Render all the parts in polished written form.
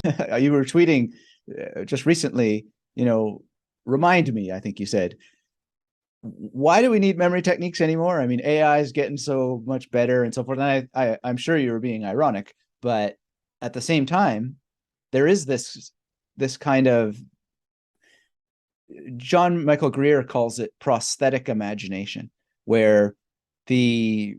You were tweeting just recently, remind me, I think you said, why do we need memory techniques anymore? I mean, AI is getting so much better and so forth. And I'm sure you were being ironic, but at the same time, there is this kind of, John Michael Greer calls it prosthetic imagination, where the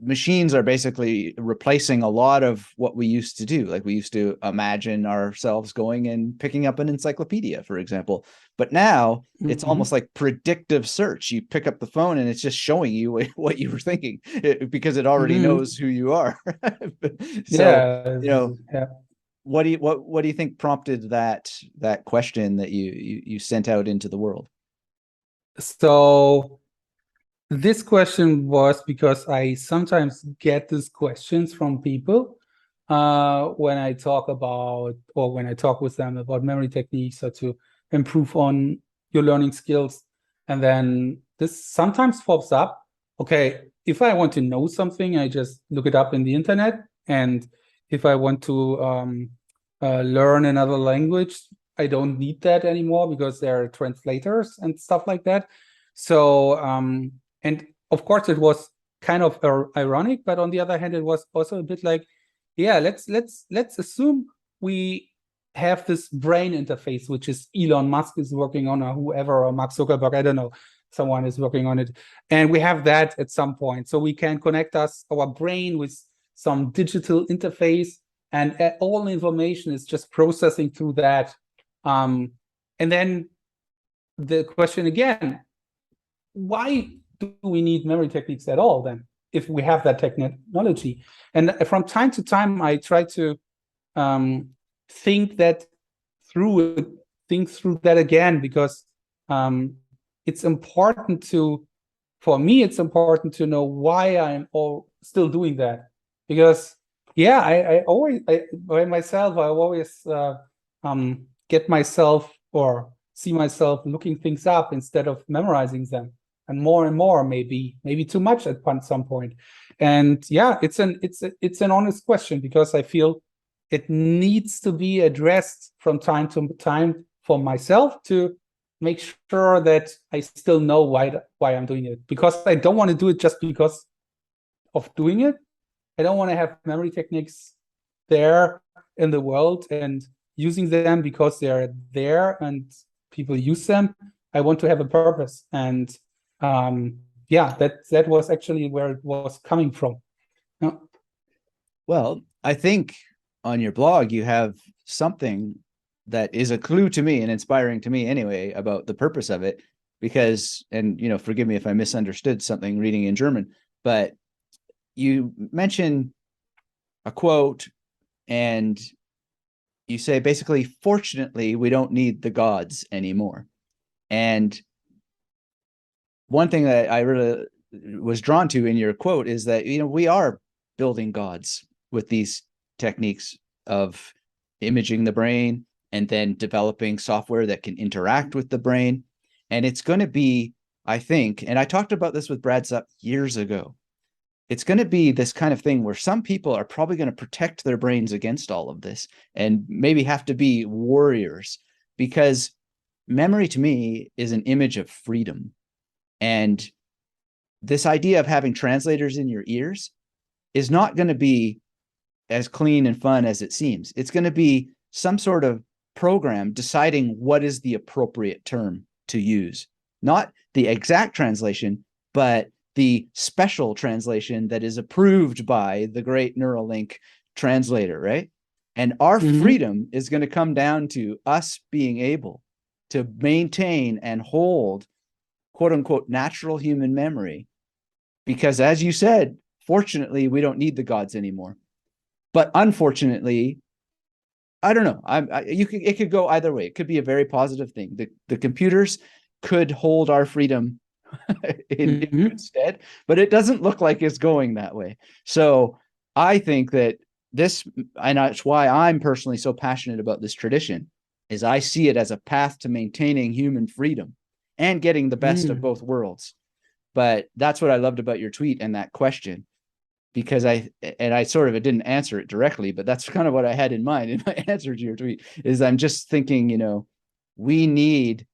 machines are basically replacing a lot of what we used to do. Like we used to imagine ourselves going and picking up an encyclopedia, for example. But now it's almost Mhm. like predictive search. You pick up the phone and it's just showing you what you were thinking because it already Mhm. knows who you are. So, Yeah, you know, yeah. what do you think prompted that question that you sent out into the world? So this question was because I sometimes get these questions from people when I talk about, or when I talk with them about memory techniques or to improve on your learning skills. And then this sometimes pops up. Okay, if I want to know something, I just look it up in the internet. And if I want to learn another language, I don't need that anymore because there are translators and stuff like that. So, and of course, it was kind of ironic, but on the other hand, it was also a bit like, yeah, let's assume we have this brain interface, which is Elon Musk is working on, or whoever, or Mark Zuckerberg, I don't know, someone is working on it, and we have that at some point, so we can connect our brain with some digital interface, and all information is just processing through that. And then the question again, why do we need memory techniques at all then, if we have that technology? And from time to time, I try to um, think that through think through that again, because um, it's important to, for me, it's important to know why I'm all still doing that. Because yeah, I always, by myself, I always get myself or see myself looking things up instead of memorizing them, and more, maybe too much at some point. And yeah, it's an honest question, because I feel it needs to be addressed from time to time for myself, to make sure that I still know why I'm doing it, because I don't want to do it just because of doing it. I don't want to have memory techniques there in the world and using them because they're there and people use them. I want to have a purpose, and yeah, that was actually where it was coming from. Yeah. Well, I think on your blog you have something that is a clue to me and inspiring to me anyway about the purpose of it. Because, and forgive me if I misunderstood something reading in German, but you mention a quote and you say basically, fortunately, we don't need the gods anymore. And one thing that I really was drawn to in your quote is that we are building gods with these techniques of imaging the brain and then developing software that can interact with the brain. And it's going to be, I think, and I talked about this with Brad Zuck years ago, it's going to be this kind of thing where some people are probably going to protect their brains against all of this and maybe have to be warriors, because memory to me is an image of freedom. And this idea of having translators in your ears is not going to be as clean and fun as it seems. It's going to be some sort of program deciding what is the appropriate term to use, not the exact translation, but the special translation that is approved by the great Neuralink translator, right? And our Mm-hmm. freedom is going to come down to us being able to maintain and hold quote unquote natural human memory. Because as you said, fortunately, we don't need the gods anymore. But unfortunately, I don't know. It could go either way. It could be a very positive thing. The computers could hold our freedom in good Mm-hmm. stead, but it doesn't look like it's going that way. So I think that this, and that's why I'm personally so passionate about this tradition, is I see it as a path to maintaining human freedom and getting the best of Mm. both worlds. But that's what I loved about your tweet and that question. because I sort of didn't answer it directly, but that's kind of what I had in mind in my answer to your tweet, is I'm just thinking, we need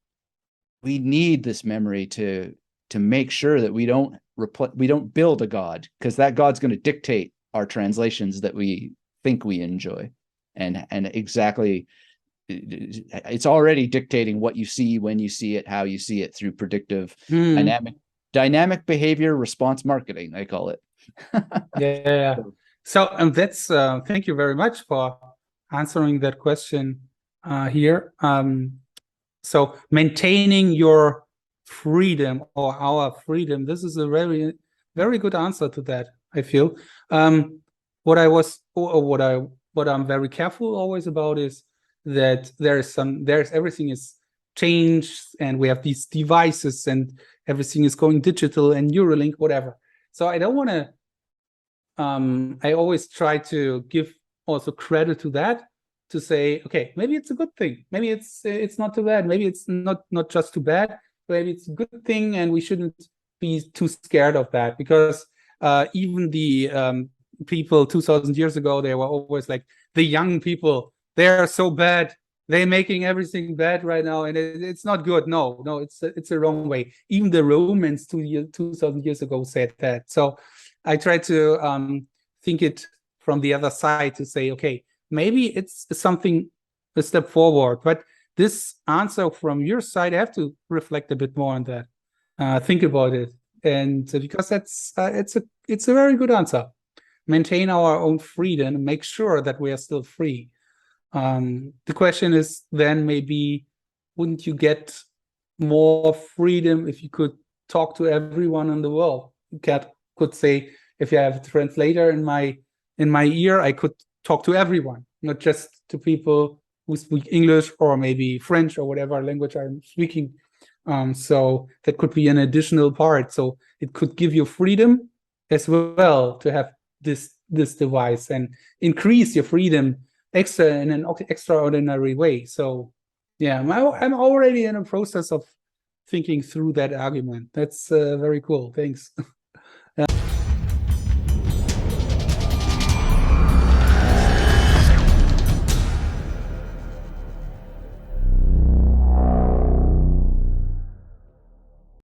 this memory to make sure that we don't build a God, because that God's going to dictate our translations that we think we enjoy. And exactly, it's already dictating what you see, when you see it, how you see it, through predictive dynamic behavior response marketing, I call it. Yeah. So, and that's thank you very much for answering that question here. So maintaining your freedom, or our freedom, this is a very, very good answer to that, I feel. What I'm very careful always about is that there's everything is changed, and we have these devices, and everything is going digital and Neuralink, whatever. So I don't want to, I always try to give also credit to that, to say, okay, maybe it's a good thing. Maybe it's not too bad. Maybe it's not just too bad. Maybe it's a good thing, and we shouldn't be too scared of that, because even the people 2,000 years ago, they were always like, the young people, they're so bad. They're making everything bad right now, and it's not good. No, it's the wrong way. Even the Romans 2,000 years ago said that. So I try to think it from the other side, to say, okay, maybe it's something, a step forward. But this answer from your side, I have to reflect a bit more on that. Think about it, and because that's it's a very good answer. Maintain our own freedom and make sure that we are still free. The question is then, maybe, wouldn't you get more freedom if you could talk to everyone in the world? You could say, if you have a translator in my ear, I could talk to everyone, not just to people who speak English or maybe French or whatever language I'm speaking. So that could be an additional part. So it could give you freedom as well to have this device, and increase your freedom in an extraordinary way. So yeah, I'm already in a process of thinking through that argument. That's very cool. Thanks.